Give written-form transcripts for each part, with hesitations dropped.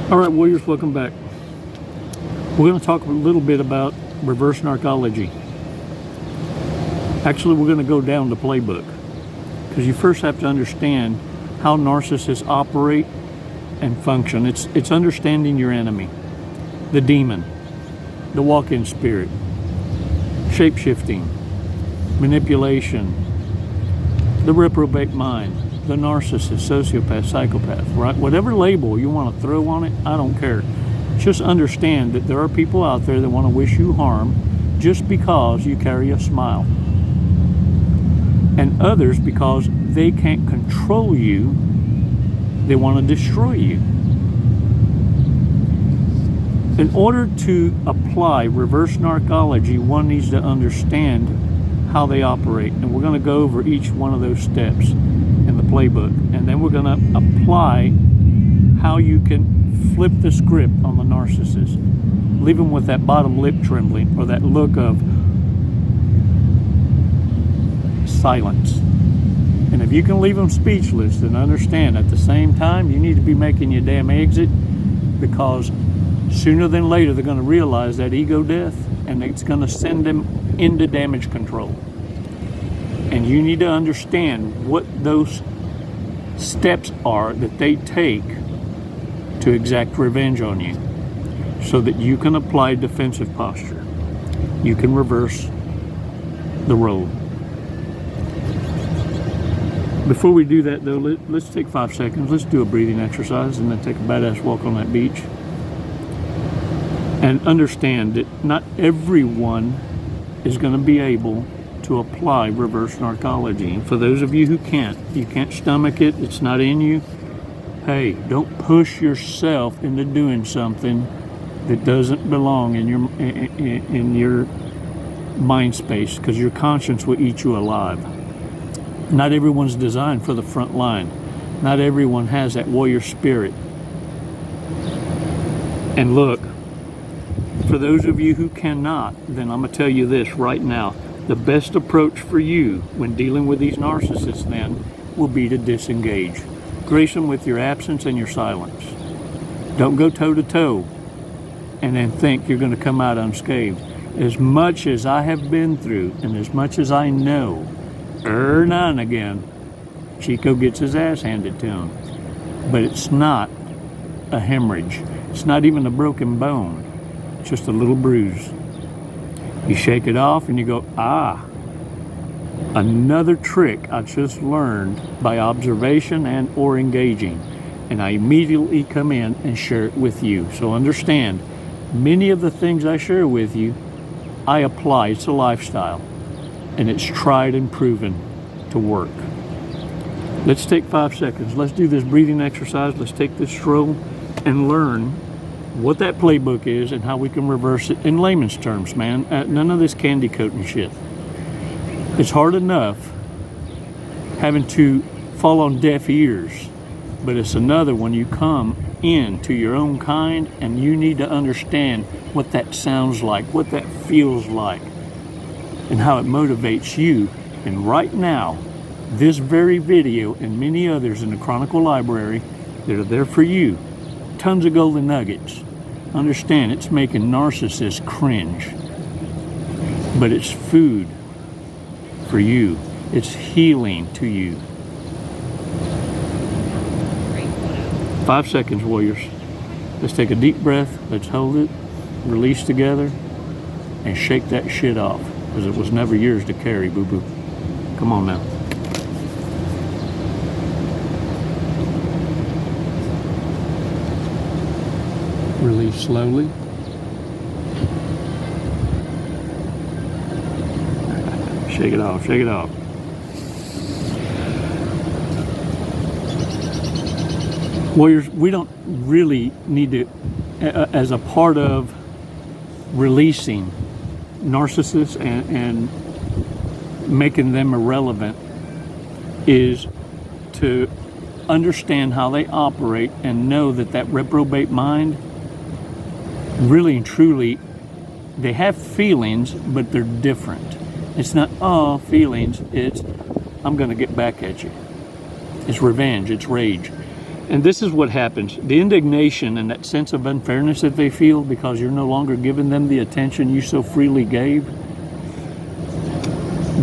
All right, Warriors, welcome back. We're going to talk a little bit about reverse narcology. Actually, we're going to go down the playbook because you first have to understand how narcissists operate and function. It's understanding your enemy, the demon, the walk-in spirit, shape-shifting, manipulation, the reprobate mind, the narcissist, sociopath, psychopath, right? Whatever label you want to throw on it, I don't care. Just understand that there are people out there that want to wish you harm just because you carry a smile. And others, because they can't control you, they want to destroy you. In order to apply reverse narcology, one needs to understand how they operate. And we're going to go over each one of those steps in the playbook. And then we're going to apply how you can flip the script on the narcissist. Leave them with that bottom lip trembling or that look of silence. And if you can leave them speechless, then understand at the same time you need to be making your damn exit, because sooner than later they're going to realize that ego death, and it's going to send them into damage control. And you need to understand what those steps are that they take to exact revenge on you, so that you can apply defensive posture. You can reverse the role. Before we do that, though, let's take 5 seconds. Let's do a breathing exercise and then take a badass walk on that beach. And understand that not everyone is going to be able to apply reverse narcology. For those of you who you can't stomach it, it's not in you, hey, don't push yourself into doing something that doesn't belong in your mind space, because your conscience will eat you alive. Not everyone's designed for the front line. Not everyone has that warrior spirit. And look, for those of you who cannot, then I'm going to tell you this right now. The best approach for you when dealing with these narcissists then will be to disengage. Grace them with your absence and your silence. Don't go toe to toe and then think you're going to come out unscathed. As much as I have been through and as much as I know, now and again, Chico gets his ass handed to him. But it's not a hemorrhage. It's not even a broken bone. It's just a little bruise. You shake it off and you go, another trick I just learned by observation and or engaging. And I immediately come in and share it with you. So understand, many of the things I share with you, I apply. It's a lifestyle. And it's tried and proven to work. Let's take 5 seconds. Let's do this breathing exercise. Let's take this stroll and learn what that playbook is and how we can reverse it in layman's terms, man. None of this candy coating shit. It's hard enough having to fall on deaf ears, but it's another when you come into your own kind and you need to understand what that sounds like, what that feels like, and how it motivates you. And right now, this very video and many others in the Chronicle Library that are there for you, tons of golden nuggets. Understand, it's making narcissists cringe. But it's food for you. It's healing to you. 5 seconds, warriors. Let's take a deep breath. Let's hold it. Release together. And shake that shit off. Because it was never yours to carry, boo-boo. Come on now. Release slowly. Shake it off, shake it off. Warriors, we don't really need to, as a part of releasing narcissists and making them irrelevant, is to understand how they operate and know that that reprobate mind, really and truly, they have feelings, but they're different. It's not, feelings, it's, I'm going to get back at you. It's revenge, it's rage. And this is what happens. The indignation and that sense of unfairness that they feel because you're no longer giving them the attention you so freely gave,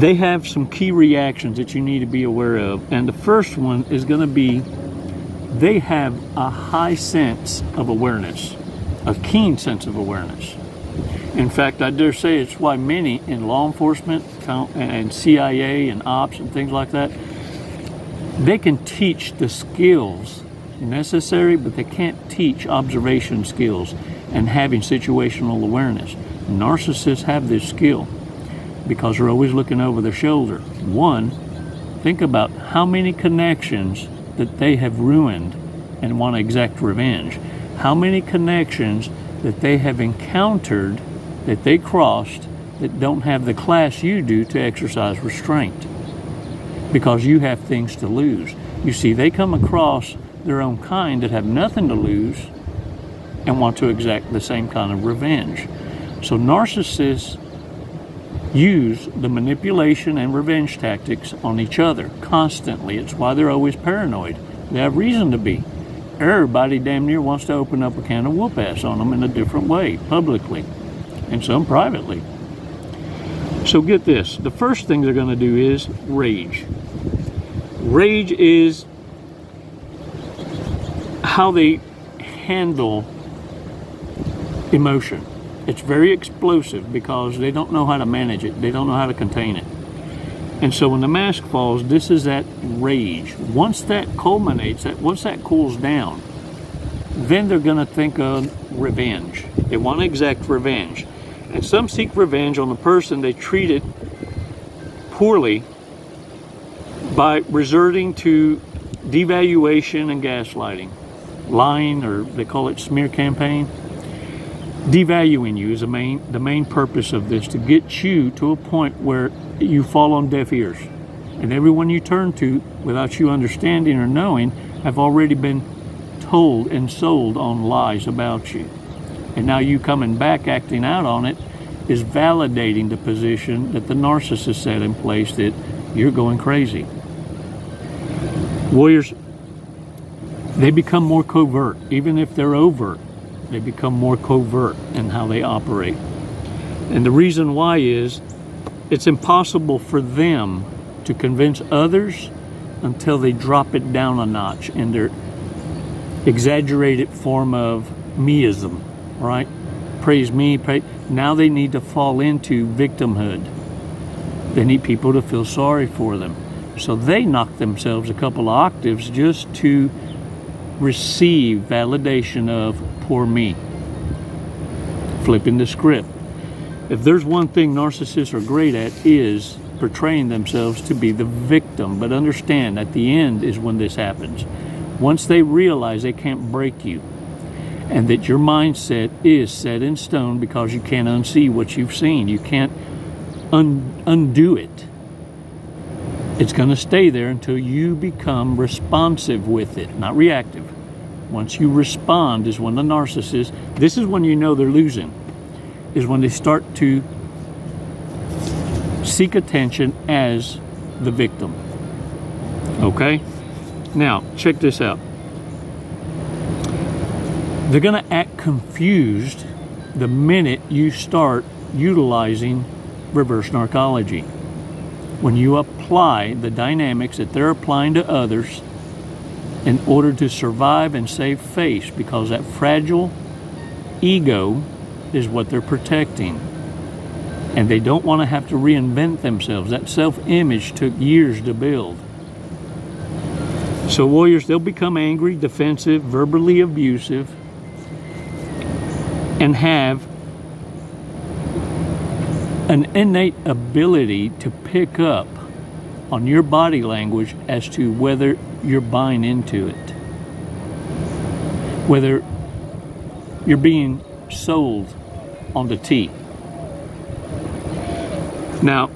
they have some key reactions that you need to be aware of. And the first one is going to be they have a high sense of awareness, a keen sense of awareness. In fact, I dare say it's why many in law enforcement and CIA and ops and things like that, they can teach the skills necessary, but they can't teach observation skills and having situational awareness. Narcissists have this skill because they're always looking over their shoulder. One, think about how many connections that they have ruined and want to exact revenge. How many connections that they have encountered that they crossed that don't have the class you do to exercise restraint because you have things to lose. You see, they come across their own kind that have nothing to lose and want to exact the same kind of revenge. So narcissists use the manipulation and revenge tactics on each other constantly. It's why they're always paranoid. They have reason to be. Everybody damn near wants to open up a can of whoop ass on them in a different way, publicly, and some privately. So get this. The first thing they're going to do is rage. Rage is how they handle emotion. It's very explosive because they don't know how to manage it. They don't know how to contain it. And so when the mask falls, this is that rage. Once that culminates, once that cools down, then they're going to think of revenge. They want to exact revenge. And some seek revenge on the person they treated poorly by resorting to devaluation and gaslighting. Lying, or they call it smear campaign. Devaluing you is the main purpose of this, to get you to a point where you fall on deaf ears. And everyone you turn to, without you understanding or knowing, have already been told and sold on lies about you. And now you coming back acting out on it is validating the position that the narcissist set in place that you're going crazy. Warriors, they become more covert. Even if they're overt, they become more covert in how they operate. And the reason why is it's impossible for them to convince others until they drop it down a notch in their exaggerated form of meism, right? Praise me, praise. Now they need to fall into victimhood. They need people to feel sorry for them. So they knock themselves a couple of octaves just to receive validation of poor me. Flipping the script. If there's one thing narcissists are great at, is portraying themselves to be the victim. But understand, at the end is when this happens. Once they realize they can't break you, and that your mindset is set in stone because you can't unsee what you've seen. You can't undo it. It's going to stay there until you become responsive with it, not reactive. Once you respond is when the narcissist, this is when you know they're losing, is when they start to seek attention as the victim. Okay? Now, check this out. They're going to act confused the minute you start utilizing reverse narcology. When you apply the dynamics that they're applying to others in order to survive and save face, because that fragile ego is what they're protecting. And they don't want to have to reinvent themselves. That self-image took years to build. So warriors, they'll become angry, defensive, verbally abusive, and have an innate ability to pick up on your body language as to whether you're buying into it, whether you're being sold on the tea. Now,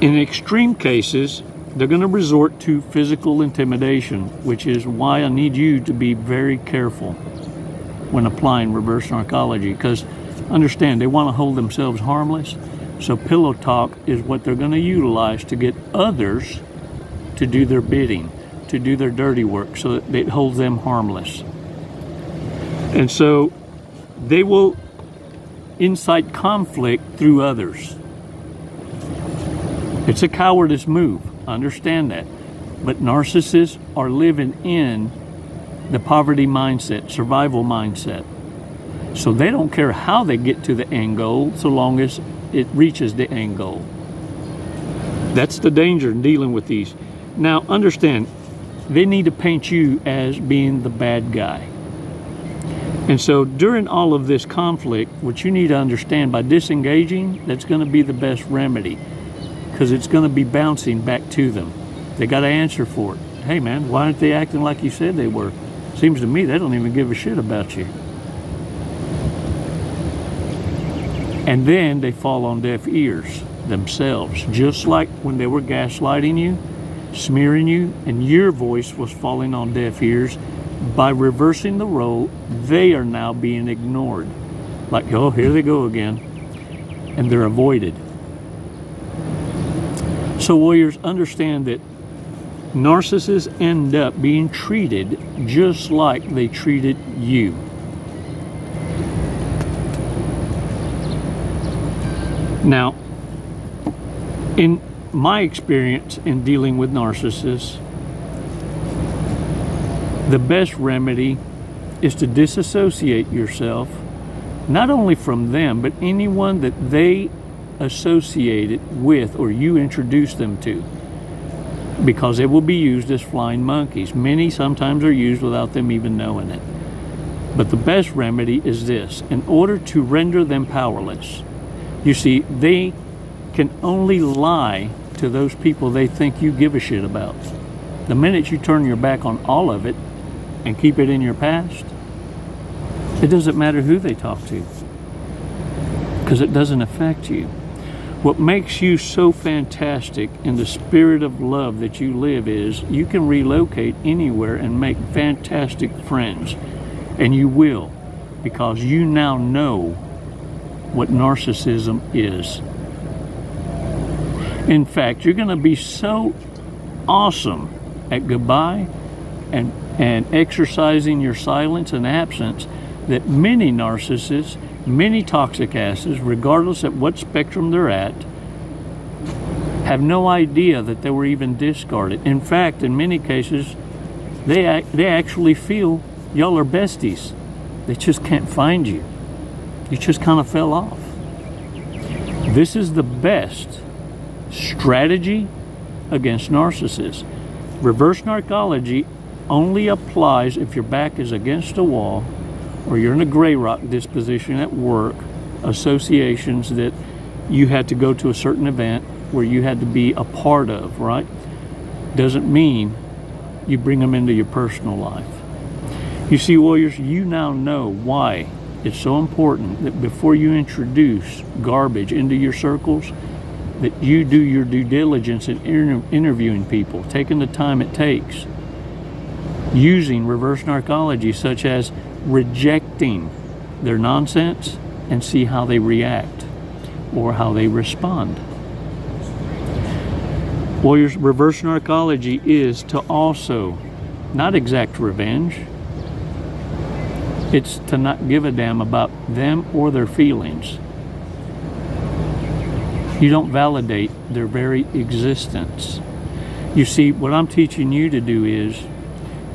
in extreme cases, they're going to resort to physical intimidation, which is why I need you to be very careful when applying reverse narcology, because understand, they want to hold themselves harmless. So pillow talk is what they're going to utilize to get others to do their bidding. to do their dirty work so that it holds them harmless. And so they will incite conflict through others. It's a cowardice move. Understand that. But narcissists are living in the poverty mindset, survival mindset. So they don't care how they get to the end goal so long as it reaches the end goal. That's the danger in dealing with these. Now understand, they need to paint you as being the bad guy. And so during all of this conflict, what you need to understand, by disengaging, that's going to be the best remedy, because it's going to be bouncing back to them. They got to answer for it. Hey man, why aren't they acting like you said they were? Seems to me they don't even give a shit about you. And then they fall on deaf ears themselves, just like when they were gaslighting you, smearing you, and your voice was falling on deaf ears. By reversing the role, they are now being ignored. Like, oh, here they go again. And they're avoided. So warriors, understand that narcissists end up being treated just like they treated you. Now, in my experience in dealing with narcissists, the best remedy is to disassociate yourself, not only from them, but anyone that they associated with or you introduce them to, because they will be used as flying monkeys. Many sometimes are used without them even knowing it. But the best remedy is this: in order to render them powerless, you see, they can only lie to those people they think you give a shit about. The minute you turn your back on all of it and keep it in your past, it doesn't matter who they talk to, because it doesn't affect you. What makes you so fantastic in the spirit of love that you live is you can relocate anywhere and make fantastic friends. And you will, because you now know what narcissism is. In fact, you're going to be so awesome at goodbye and exercising your silence and absence that many narcissists, many toxic asses, regardless at what spectrum they're at, have no idea that they were even discarded. In fact, in many cases, they actually feel y'all are besties. They just can't find you. You just kind of fell off. This is the best strategy against narcissists. Reverse narcology only applies if your back is against a wall, or you're in a gray rock disposition at work, associations that you had to go to a certain event where you had to be a part of, right? Doesn't mean you bring them into your personal life. You see, warriors, you now know why it's so important that before you introduce garbage into your circles, that you do your due diligence in interviewing people, taking the time it takes, using reverse narcology, such as rejecting their nonsense and see how they react or how they respond. Warriors, reverse narcology is to also not exact revenge. It's to not give a damn about them or their feelings. You don't validate their very existence. You see, what I'm teaching you to do is,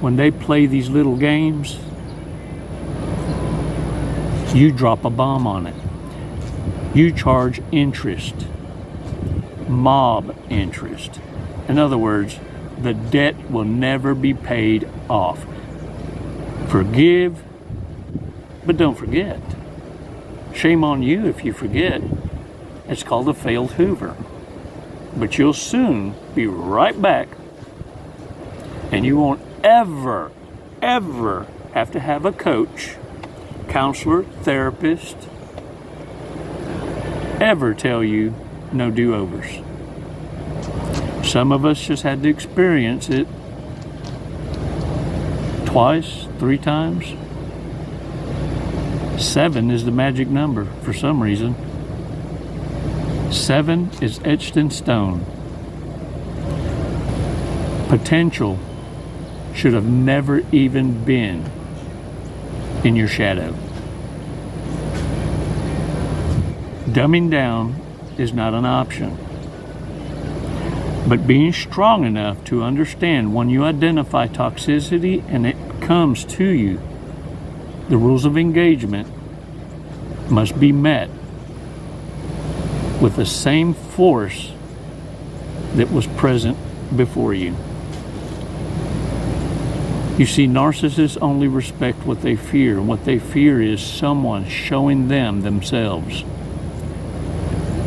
when they play these little games, you drop a bomb on it. You charge interest, mob interest. In other words, the debt will never be paid off. Forgive, but don't forget. Shame on you if you forget. It's called a failed Hoover. But you'll soon be right back, and you won't ever have to have a coach, counselor, therapist ever tell you no do-overs. Some of us just had to experience it twice, 3 times. 7 is the magic number for some reason. 7 is etched in stone. Potential should have never even been in your shadow. Dumbing down is not an option. But being strong enough to understand when you identify toxicity and it comes to you, the rules of engagement must be met with the same force that was present before you. You see, narcissists only respect what they fear, and what they fear is someone showing them themselves.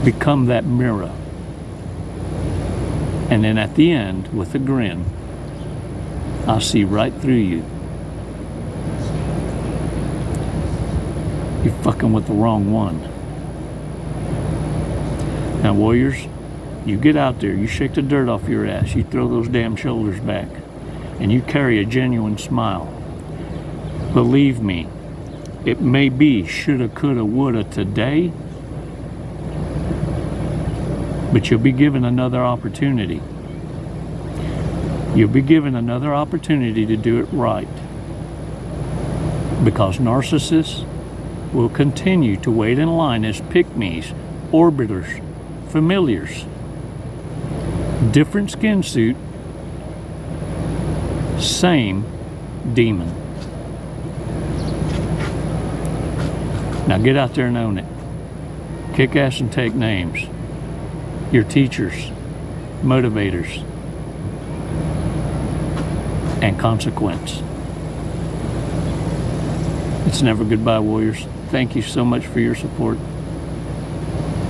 Become that mirror. And then at the end, with a grin, I'll see right through you. You're fucking with the wrong one. Now, warriors, you get out there, you shake the dirt off your ass, you throw those damn shoulders back, and you carry a genuine smile. Believe me, it may be shoulda, coulda, woulda today, but you'll be given another opportunity. You'll be given another opportunity to do it right. Because narcissists will continue to wait in line as pick-me's, orbiters, familiars. Different skin suit, same demon. Now get out there and own it. Kick ass and take names. Your teachers, motivators, and consequence. It's never goodbye, warriors. Thank you so much for your support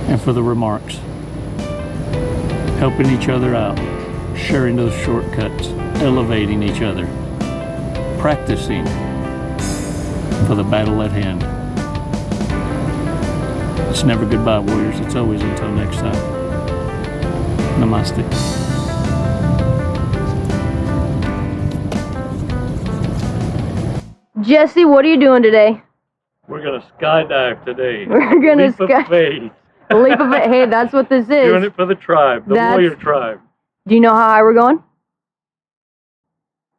and for the remarks. Helping each other out, sharing those shortcuts, elevating each other, practicing for the battle at hand. It's never goodbye, warriors. It's always until next time. Namaste. Jesse, what are you doing today? We're gonna skydive today. We're gonna Leap of faith. Leap of faith. Hey, that's what this is. Doing it for the tribe, the warrior tribe. Do you know how high we're going?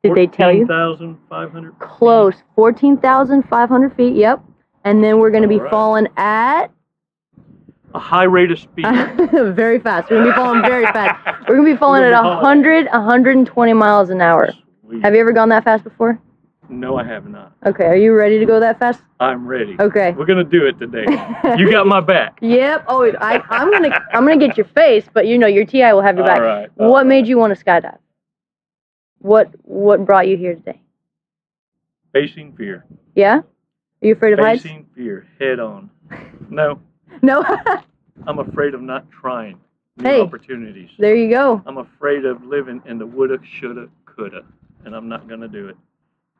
Did they tell you? 14,500. Close. 14,500 feet. Yep. And then we're gonna be falling at a high rate of speed. Very fast. We're gonna be falling very fast. We're gonna be falling at 120 miles an hour. Sweet. Have you ever gone that fast before? No, I have not. Okay, are you ready to go that fast? I'm ready. Okay. We're gonna do it today. You got my back. Yep. Oh, I'm gonna get your face, but you know your TI will have your back. All right. What made you want to skydive? What brought you here today? Facing fear. Yeah? Are you afraid of heights? Facing fear head on. No. No. I'm afraid of not trying new opportunities. There you go. I'm afraid of living in the woulda, shoulda, coulda, and I'm not gonna do it.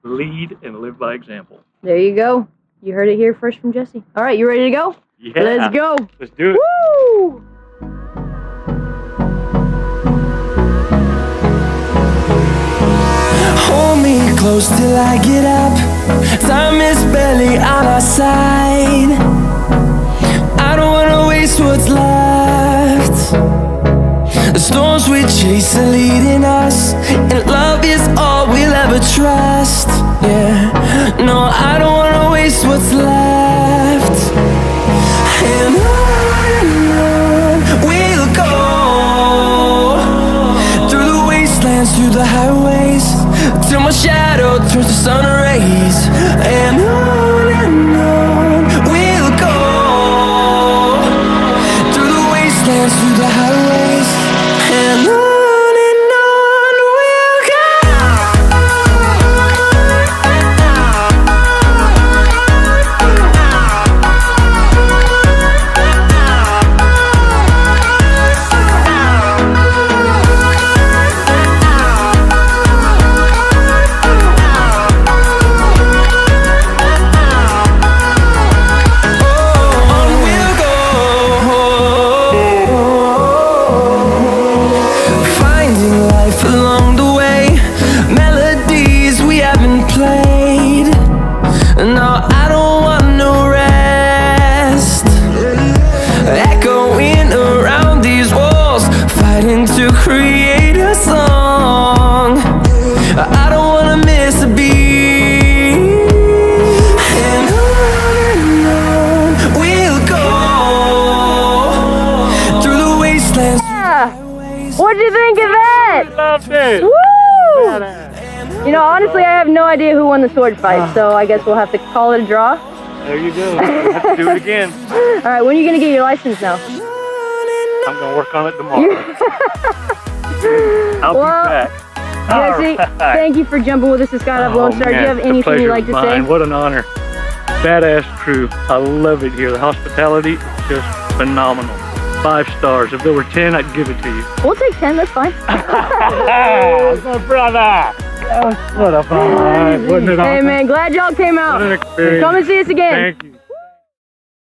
Lead and live by example. There you go. You heard it here first from Jesse. All right, you ready to go? Yeah. Let's go. Let's do it. Woo! Hold me close till I get up. Time is barely on our side. I don't wanna waste what's left. The storms we chase are leading us, and love is all we'll ever trust. Yeah, no, I don't wanna waste what's left. And on we'll go, through the wastelands, through the highways, till my shadow turns to sun rays. And on we'll go, through the wastelands, through the highways, and on we'll go. On we'll go. loved it. Woo! Badass. You know, honestly, I have no idea who won the sword fight, so I guess we'll have to call it a draw. There you go. We'll have to do it again. All right, when are you gonna get your license now? I'm gonna work on it tomorrow. I'll Well, be back. Jesse, All right. thank you for jumping with us to Skydive Lone Star. Do you man, have the anything you'd like to pleasure's say? mine. What an honor. Badass crew. I love it here. The hospitality is just phenomenal. 5 stars. If there were 10, I'd give it to you. We'll take 10, that's fine. My brother. What a fun ride. Wasn't it awesome? Hey man, glad y'all came out. What an experience. Come and see us again. Thank you.